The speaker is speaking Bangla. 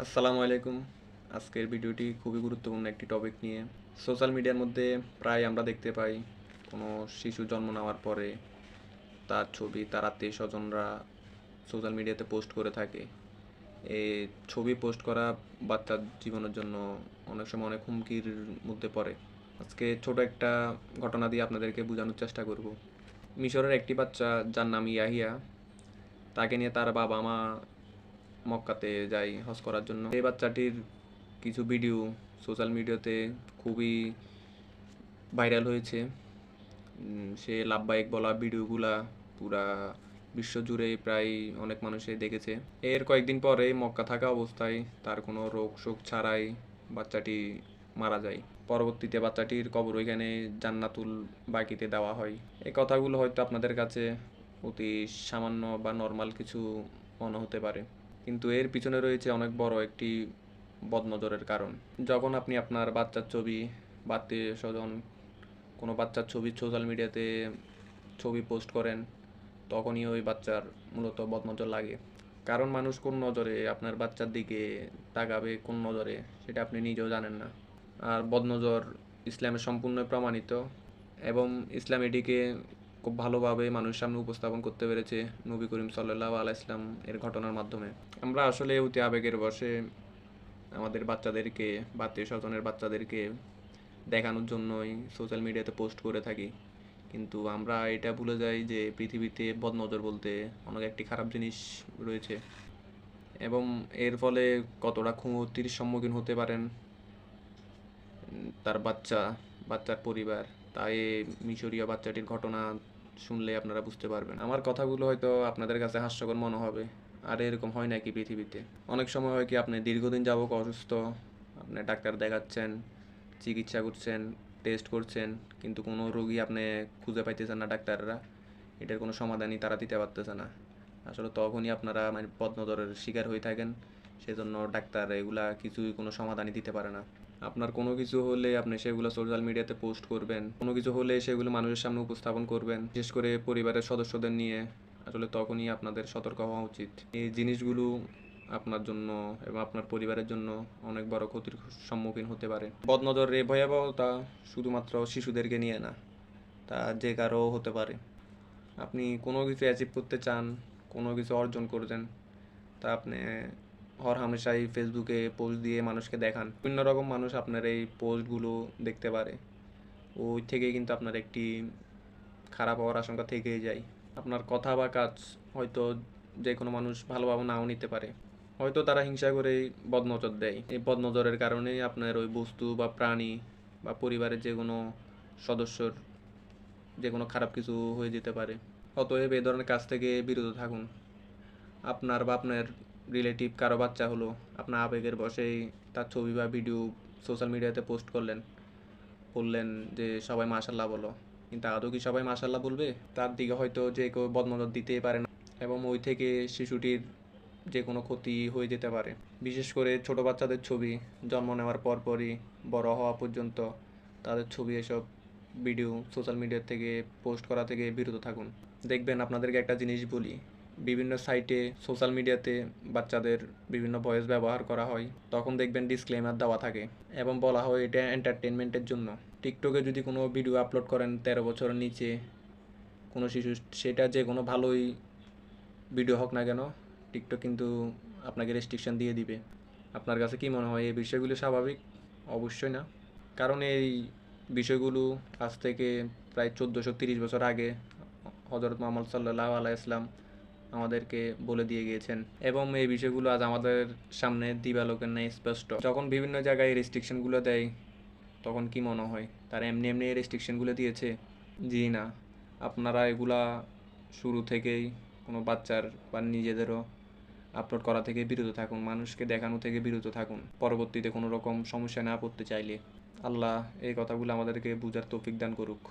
আসসালামু আলাইকুম। আজকের ভিডিওটি খুবই গুরুত্বপূর্ণ একটি টপিক নিয়ে। সোশ্যাল মিডিয়ার মধ্যে প্রায় আমরা দেখতে পাই কোনো শিশু জন্ম নেওয়ার পরে তার ছবি তার আত্মীয়স্বজনরা সোশ্যাল মিডিয়াতে পোস্ট করে থাকে। এই ছবি পোস্ট করা বাচ্চার জীবনের জন্য অনেক সময় অনেক হুমকির মধ্যে পড়ে। আজকে ছোট একটা ঘটনা দিয়ে আপনাদেরকে বোঝানোর চেষ্টা করব। মিশরের একটি বাচ্চা যার নাম ইয়াহিয়া, তাকে নিয়ে তার বাবা-মা মক্কাতে যায় হজ করার জন্য। এই বাচ্চাটির কিছু ভিডিও সোশ্যাল মিডিয়াতে খুবই ভাইরাল হয়েছে। সে লাব্বাইক বলা ভিডিওগুলা পুরা বিশ্বজুড়ে প্রায় অনেক মানুষই দেখেছে। এর কয়েকদিন পরে মক্কা থাকা অবস্থায় তার কোনো রোগ শোক ছাড়াই বাচ্চাটি মারা যায়। পরবর্তীতে বাচ্চাটির কবর ওইখানে জান্নাতুল বাকিতে দেওয়া হয়। এই কথাগুলো হয়তো আপনাদের কাছে অতি সামান্য বা নর্মাল কিছু মনে হতে পারে, কিন্তু এর পিছনে রয়েছে অনেক বড় একটি বদনজরের কারণ। যখন আপনি আপনার বাচ্চার ছবি বা আত্মীয়স্বজন কোনো বাচ্চার ছবি সোশ্যাল মিডিয়াতে ছবি পোস্ট করেন, তখনই ওই বাচ্চার মূলত বদনজর লাগে। কারণ মানুষ কোন নজরে আপনার বাচ্চার দিকে তাকাবে, কোন নজরে, সেটা আপনি নিজেও জানেন না। আর বদনজর ইসলামে সম্পূর্ণ প্রমাণিত, এবং ইসলাম এটিকে খুব ভালোভাবে মানুষের সামনে উপস্থাপন করতে পেরেছে নবী করিম সাল্লাল্লাহু আলাইহি সাল্লাম এর ঘটনার মাধ্যমে। আমরা আসলে অতি আবেগের বশে আমাদের বাচ্চাদেরকে বা আত্মীয়স্বজনের বাচ্চাদেরকে দেখানোর জন্যই সোশ্যাল মিডিয়াতে পোস্ট করে থাকি, কিন্তু আমরা এটা ভুলে যাই যে পৃথিবীতে বদনজর বলতে অনেক একটি খারাপ জিনিস রয়েছে, এবং এর ফলে কতটা ক্ষতির সম্মুখীন হতে পারেন তার বাচ্চার পরিবার, তাই মিশরীয় বাচ্চাটির ঘটনা শুনলে আপনারা বুঝতে পারবেন। আমার কথাগুলো হয়তো আপনাদের কাছে হাস্যকর মনে হবে, আর এরকম হয় নাকি পৃথিবীতে? অনেক সময় হয় কি, আপনি দীর্ঘদিন যাবত অসুস্থ, আপনি ডাক্তার দেখাচ্ছেন, চিকিৎসা করছেন, টেস্ট করছেন, কিন্তু কোনো রোগী আপনি খুঁজে পাইতেছেন না, ডাক্তাররা এটার কোনো সমাধানই তারা দিতে পারতেছে না। আসলে তখনই আপনারা মানে বদনজরের শিকার হয়ে থাকেন। সেজন্য ডাক্তার এগুলা কিছুই কোনো সমাধানই দিতে পারে না। আপনার কোনো কিছু হলে আপনি সেগুলো সোশ্যাল মিডিয়াতে পোস্ট করবেন, কোনো কিছু হলে সেগুলো মানুষের সামনে উপস্থাপন করবেন, বিশেষ করে পরিবারের সদস্যদের নিয়ে। আসলে তখনই আপনাদের সতর্ক হওয়া উচিত। এই জিনিসগুলো আপনার জন্য এবং আপনার পরিবারের জন্য অনেক বড় ক্ষতির সম্মুখীন হতে পারে। বদনজরের এই ভয়াবহতা শুধুমাত্র শিশুদেরকে নিয়ে না, তা যে কারো হতে পারে। আপনি কোনো কিছু অ্যাচিভ করতে চান, কোনো কিছু অর্জন করছেন, তা আপনি হরহামেশাই ফেসবুকে পোস্ট দিয়ে মানুষকে দেখান। বিভিন্ন রকম মানুষ আপনার এই পোস্টগুলো দেখতে পারে, ওই থেকেই কিন্তু আপনার একটি খারাপ হওয়ার আশঙ্কা থেকেই যায়। আপনার কথা বা কাজ হয়তো যে কোনো মানুষ ভালোভাবে নাও নিতে পারে, হয়তো তারা হিংসা করেই বদনজর দেয়। এই বদনজরের কারণেই আপনার ওই বস্তু বা প্রাণী বা পরিবারের যে কোনো সদস্যর যে কোনো খারাপ কিছু হয়ে যেতে পারে। অতএব এই ধরনের কাজ থেকে বিরত থাকুন। আপনার বা আপনার রিলেটিভ কারো বাচ্চা হলো, আপনার আবেগের বশেই তার ছবি বা ভিডিও সোশ্যাল মিডিয়াতে পোস্ট করলেন, বললেন যে সবাই মাশাল্লাহ বলো, কিন্তু আদৌ কি সবাই মাশাল্লাহ বলবে? তার দিকে হয়তো যে কেউ বদনজর দিতেই পারে না, এবং ওই থেকে শিশুটির যে কোনো ক্ষতি হয়ে যেতে পারে। বিশেষ করে ছোট বাচ্চাদের ছবি জন্ম নেওয়ার পরপরই বড় হওয়া পর্যন্ত তাদের ছবি এসব ভিডিও সোশ্যাল মিডিয়া থেকে পোস্ট করা থেকে বিরত থাকুন। দেখবেন, আপনাদেরকে একটা জিনিস বলি, বিভিন্ন সাইটে সোশ্যাল মিডিয়াতে বাচ্চাদের বিভিন্ন ভয়েস ব্যবহার করা হয়, তখন দেখবেন ডিসক্লেমার দেওয়া থাকে এবং বলা হয় এটা এন্টারটেনমেন্টের জন্য। টিকটকে যদি কোনো ভিডিও আপলোড করেন 13 বছরের নিচে কোনো শিশু, সেটা যে কোনো ভালোই ভিডিও হোক না কেন, টিকটক কিন্তু আপনাকে রেস্ট্রিকশন দিয়ে দিবে। আপনার কাছে কি মনে হয় এই বিষয়গুলো স্বাভাবিক? অবশ্যই না। কারণ এই বিষয়গুলো আজ থেকে প্রায় 1430 বছর আগে হজরত মুহাম্মদ সাল্লাল্লাহু আলাইহি ওয়াসাল্লাম আমাদেরকে বলে দিয়ে গিয়েছেন, এবং এই বিষয়গুলো আজ আমাদের সামনে দিবালোকের ন্যায় স্পষ্ট। যখন বিভিন্ন জায়গায় রেস্ট্রিকশনগুলো দেয়, তখন কি মনে হয় তারা এমনি এমনি এই রেস্ট্রিকশনগুলো দিয়েছে? জি না। আপনারা এগুলা শুরু থেকেই কোনো বাচ্চার বা নিজেদেরও আপলোড করা থেকে বিরত থাকুন, মানুষকে দেখানো থেকে বিরত থাকুন, পরবর্তীতে কোনো রকম সমস্যা না পড়তে চাইলে। আল্লাহ এই কথাগুলো আমাদেরকে বুঝার তৌফিক দান করুক।